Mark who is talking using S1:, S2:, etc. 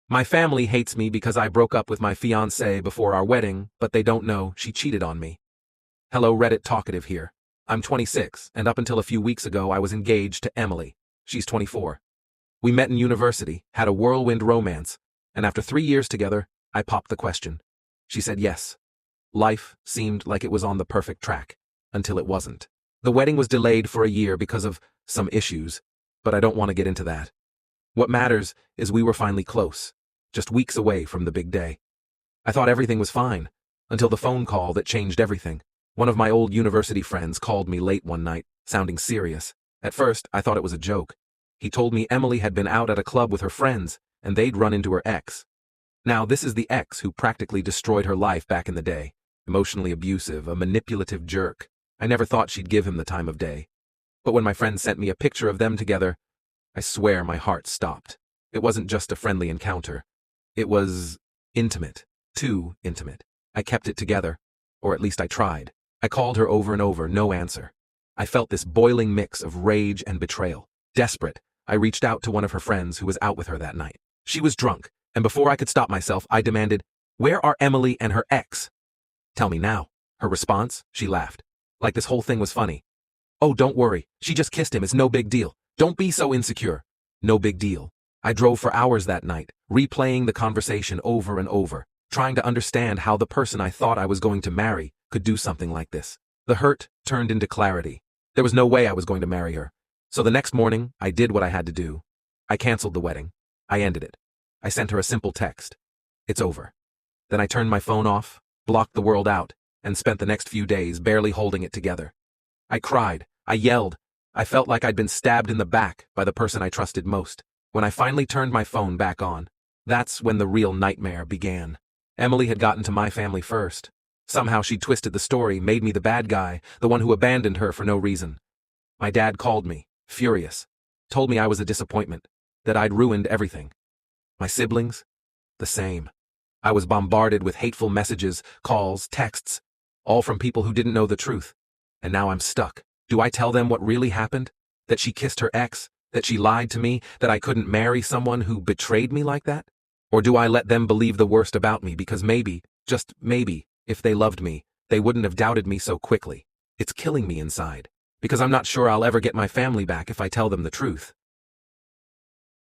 S1: My family hates me because I broke up with my fiancé before our wedding, but they don't know she cheated on me. Hello, Reddit Talkative here. I'm 26, and up until a few weeks ago I was engaged to Emily. She's 24. We met in university, had a whirlwind romance, and after 3 years together, I popped the question. She said yes. Life seemed like it was on the perfect track, until it wasn't. The wedding was delayed for a year because of some issues, but I don't want to get into that. What matters is we were finally close, just weeks away from the big day. I thought everything was fine, until the phone call that changed everything. One of my old university friends called me late one night, sounding serious. At first, I thought it was a joke. He told me Emily had been out at a club with her friends, and they'd run into her ex. Now, this is the ex who practically destroyed her life back in the day. Emotionally abusive, a manipulative jerk. I never thought she'd give him the time of day. But when my friend sent me a picture of them together, I swear my heart stopped. It wasn't just a friendly encounter. It was intimate. Too intimate. I kept it together, or at least I tried. I called her over and over, no answer. I felt this boiling mix of rage and betrayal. Desperate, I reached out to one of her friends who was out with her that night. She was drunk, and before I could stop myself, I demanded, "Where are Emily and her ex? Tell me now." Her response? She laughed. Like this whole thing was funny. "Oh, don't worry. She just kissed him. It's no big deal. Don't be so insecure." No big deal. I drove for hours that night, replaying the conversation over and over, trying to understand how the person I thought I was going to marry could do something like this. The hurt turned into clarity. There was no way I was going to marry her. So the next morning, I did what I had to do. I canceled the wedding. I ended it. I sent her a simple text. "It's over." Then I turned my phone off, blocked the world out, and spent the next few days barely holding it together. I cried. I yelled. I felt like I'd been stabbed in the back by the person I trusted most. When I finally turned my phone back on, that's when the real nightmare began. Emily had gotten to my family first. Somehow she twisted the story, made me the bad guy, the one who abandoned her for no reason. My dad called me, furious, told me I was a disappointment, that I'd ruined everything. My siblings? The same. I was bombarded with hateful messages, calls, texts, all from people who didn't know the truth. And now I'm stuck. Do I tell them what really happened? That she kissed her ex? That she lied to me? That I couldn't marry someone who betrayed me like that? Or do I let them believe the worst about me because maybe, just maybe, if they loved me, they wouldn't have doubted me so quickly? It's killing me inside, because I'm not sure I'll ever get my family back if I tell them the truth.